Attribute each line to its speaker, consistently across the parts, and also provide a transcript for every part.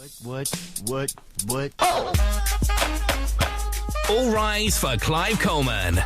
Speaker 1: What?
Speaker 2: All rise for Clive Coleman.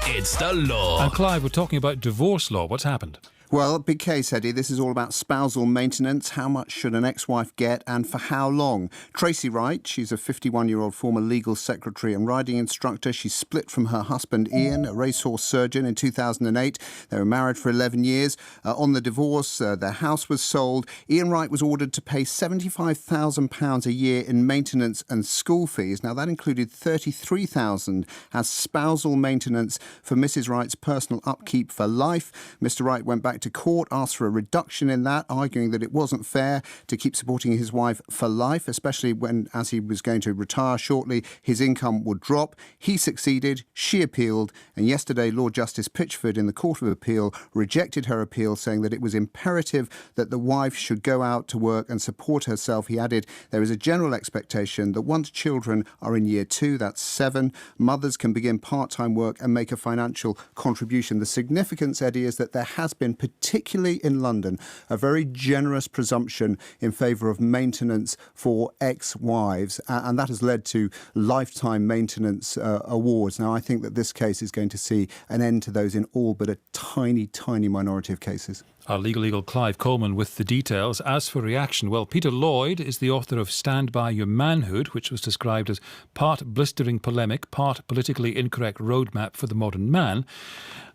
Speaker 2: It's the law.
Speaker 3: And Clive, we're talking about divorce law. What's happened?
Speaker 1: Well, big case, Eddie. This is all about spousal maintenance. How much should an ex-wife get and for how long? Tracy Wright, she's a 51-year-old former legal secretary and riding instructor. She split from her husband, Ian, a racehorse surgeon, in 2008. They were married for 11 years. On the divorce, their house was sold. Ian Wright was ordered to pay £75,000 a year in maintenance and school fees. Now, that included $33,000 as spousal maintenance for Mrs. Wright's personal upkeep for life. Mr. Wright went back to court, asked for a reduction in that, arguing that it wasn't fair to keep supporting his wife for life, especially when, as he was going to retire shortly, his income would drop. He succeeded, she appealed, and yesterday Lord Justice Pitchford in the Court of Appeal rejected her appeal, saying that it was imperative that the wife should go out to work and support herself. He added, there is a general expectation that once children are in year 2, that's 7, mothers can begin part-time work and make a financial contribution. The significance, Eddie, is that there has been, particularly in London, a very generous presumption in favour of maintenance for ex-wives, and that has led to lifetime maintenance awards. Now, I think that this case is going to see an end to those in all but a tiny, tiny minority of cases.
Speaker 3: Our legal Clive Coleman with the details. As for reaction, well, Peter Lloyd is the author of Stand By Your Manhood, which was described as part blistering polemic, part politically incorrect roadmap for the modern man.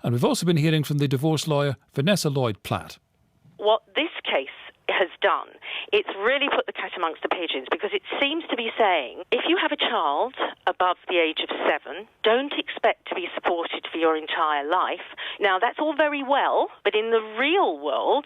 Speaker 3: And we've also been hearing from the divorce lawyer Vanessa Lloyd-Platt.
Speaker 4: What this case has done, it's really put the cat amongst the pigeons, because it seems to be saying if you have a child above the age of 7, don't expect to be supported for your entire life. Now, that's all very well, but in the real world,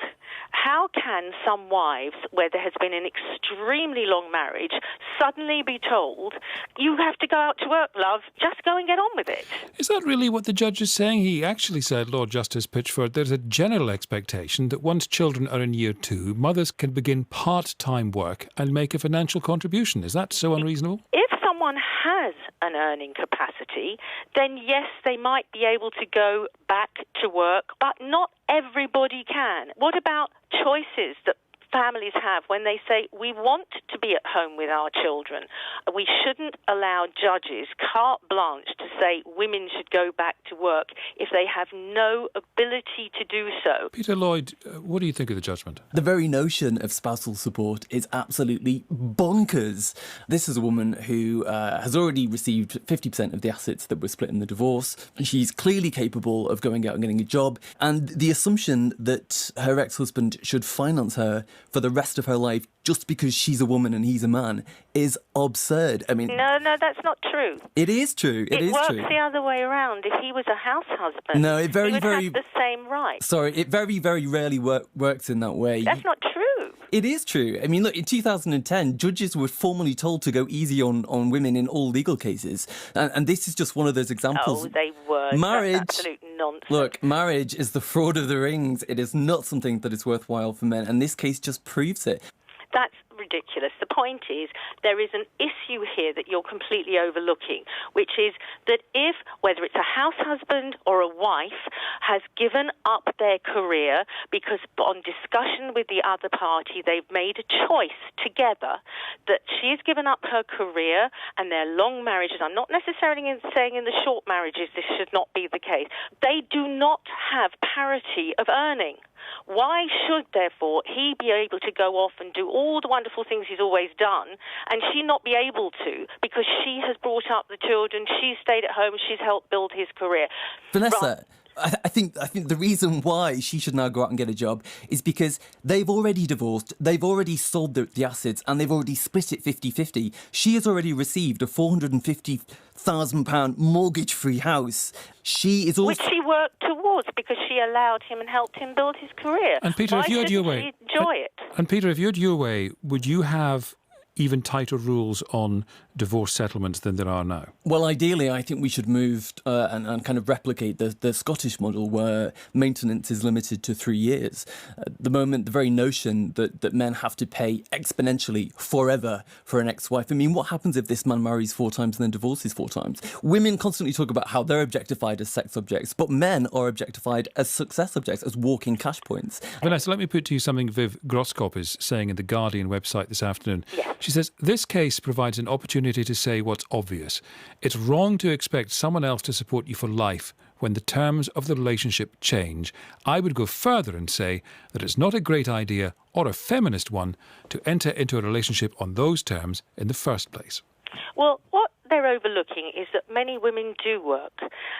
Speaker 4: how can some wives, where there has been an extremely long marriage, suddenly be told, you have to go out to work, love, just go and get on with it?
Speaker 3: Is that really what the judge is saying? He actually said, Lord Justice Pitchford, there's a general expectation that once children are in year 2, mothers can begin part-time work and make a financial contribution. Is that so unreasonable?
Speaker 4: If someone has an earning capacity, then yes, they might be able to go back to work, but not everybody can. What about choices that families have when they say, we want to be at home with our children? We shouldn't allow judges carte blanche to say women should go back to work if they have no ability to do so.
Speaker 3: Peter Lloyd, what do you think of the judgment?
Speaker 5: The very notion of spousal support is absolutely bonkers. This is a woman who has already received 50% of the assets that were split in the divorce. She's clearly capable of going out and getting a job. And the assumption that her ex-husband should finance her for the rest of her life just because she's a woman and he's a man is absurd. I mean,
Speaker 4: No, that's not true.
Speaker 5: It is true. It
Speaker 4: works
Speaker 5: true.
Speaker 4: the other way around. If he was a house husband,
Speaker 5: No, it very,
Speaker 4: he would
Speaker 5: very-
Speaker 4: have the same right.
Speaker 5: Sorry, it very, very rarely works in that way.
Speaker 4: That's not true.
Speaker 5: It is true. I mean, look, in 2010, judges were formally told to go easy on women in all legal cases. And this is just one of those examples.
Speaker 4: Oh, they were.
Speaker 5: Marriage,
Speaker 4: That's absolute nonsense.
Speaker 5: Look, marriage is the fraud of the rings. It is not something that is worthwhile for men. And this case just proves it.
Speaker 4: That's ridiculous. The point is, there is an issue here that you're completely overlooking, which is that if, whether it's a house husband or a wife, has given up their career because on discussion with the other party, they've made a choice together that she's given up her career and their long marriages, I'm not necessarily saying in the short marriages this should not be the case, they do not have parity of earning. Why should, therefore, he be able to go off and do all the wonderful things he's always done and she not be able to because she has brought up the children, she's stayed at home, she's helped build his career?
Speaker 5: Vanessa, I think the reason why she should now go out and get a job is because they've already divorced, they've already sold the assets, and they've already split it 50-50. She has already received a £450,000 mortgage-free house. She is also...
Speaker 4: Which she worked towards because she allowed him and helped him build his career.
Speaker 3: And Peter, if you had your way...
Speaker 4: enjoy it?
Speaker 3: And Peter, if you had your way, would you have even tighter rules on divorce settlements than there are now?
Speaker 5: Well, ideally, I think we should move and kind of replicate the Scottish model where maintenance is limited to 3 years. At the moment, the very notion that men have to pay exponentially forever for an ex-wife. I mean, what happens if this man marries 4 times and then divorces 4 times? Women constantly talk about how they're objectified as sex objects, but men are objectified as success objects, as walking cash points.
Speaker 3: Vanessa, let me put to you something Viv Groskop is saying in the Guardian website this afternoon.
Speaker 4: Yes.
Speaker 3: She says, this case provides an opportunity to say what's obvious. It's wrong to expect someone else to support you for life when the terms of the relationship change. I would go further and say that it's not a great idea, or a feminist one, to enter into a relationship on those terms in the first place.
Speaker 4: Well, what they're overlooking is that many women do work,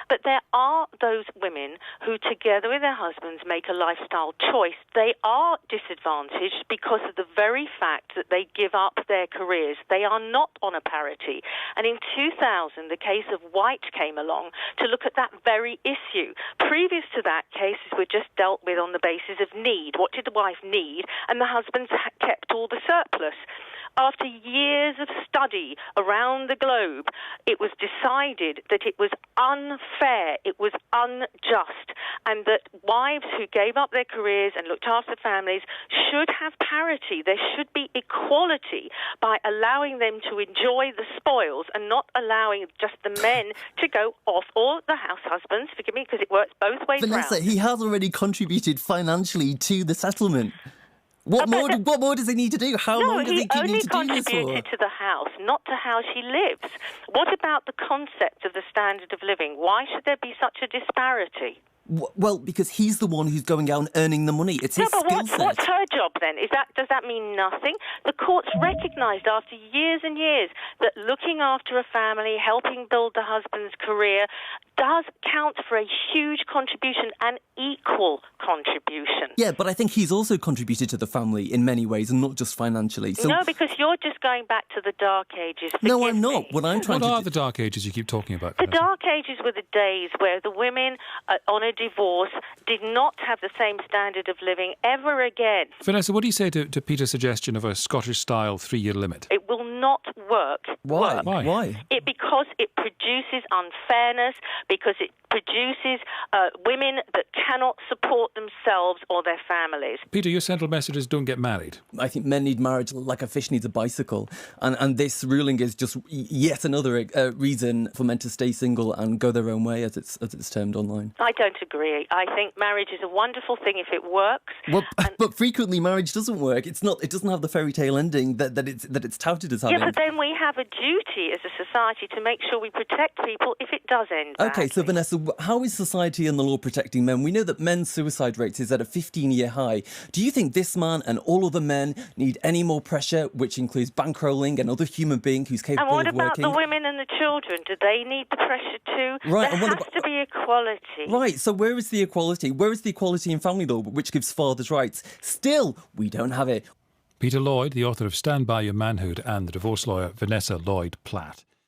Speaker 4: but there are those women who, together with their husbands, make a lifestyle choice. They are disadvantaged because of the very fact that they give up their careers. They are not on a parity. And in 2000, the case of White came along to look at that very issue. Previous to that, cases were just dealt with on the basis of need. What did the wife need? And the husbands kept all the surplus. After years of study around the globe, it was decided that it was unfair, it was unjust, and that wives who gave up their careers and looked after families should have parity. There should be equality by allowing them to enjoy the spoils and not allowing just the men to go off, or the house husbands, forgive me, because it works both ways
Speaker 5: Vanessa,
Speaker 4: round.
Speaker 5: he has already contributed financially to the settlement. What more does he need to do? How long does he need to do this for?
Speaker 4: No, he only contributed to the house, not to how she lives. What about the concept of the standard of living? Why should there be such a disparity?
Speaker 5: Well, because he's the one who's going out and earning the money. It's his skill set.
Speaker 4: What's her job then? Does that mean nothing? The courts recognised after years and years that looking after a family, helping build the husband's career, does count for a huge contribution, an equal contribution.
Speaker 5: Yeah, but I think he's also contributed to the family in many ways, and not just financially. So,
Speaker 4: no, because you're just going back to the Dark Ages.
Speaker 5: No, I'm not. What
Speaker 3: are the Dark Ages you keep talking about?
Speaker 4: The Dark Ages were the days where the women on a divorce did not have the same standard of living ever again.
Speaker 3: Vanessa, what do you say to Peter's suggestion of a Scottish-style 3-year limit?
Speaker 4: It will not work.
Speaker 5: Why? Why?
Speaker 4: Because it produces unfairness, because it produces women that cannot support themselves or their families.
Speaker 3: Peter, your central message is don't get married.
Speaker 5: I think men need marriage like a fish needs a bicycle. And this ruling is just yet another reason for men to stay single and go their own way, as it's termed online.
Speaker 4: I don't agree. I think marriage is a wonderful thing if it works.
Speaker 5: Well, but frequently marriage doesn't work. It doesn't have the fairy tale ending that it's touted as having.
Speaker 4: Yeah, but then we have a duty as a society to make sure we protect people if it does end badly.
Speaker 5: Okay, so Vanessa, how is society and the law protecting men? We know that men's suicide rates is at a 15-year high. Do you think this man and all other men need any more pressure, which includes bankrolling another human being who's capable of working?
Speaker 4: And what about the women and the children? Do they need the pressure too?
Speaker 5: Right,
Speaker 4: there has to be equality.
Speaker 5: Right, so where is the equality? Where is the equality in family law, which gives fathers rights? Still, we don't have it.
Speaker 3: Peter Lloyd, the author of Stand By Your Manhood, and the divorce lawyer Vanessa Lloyd Platt.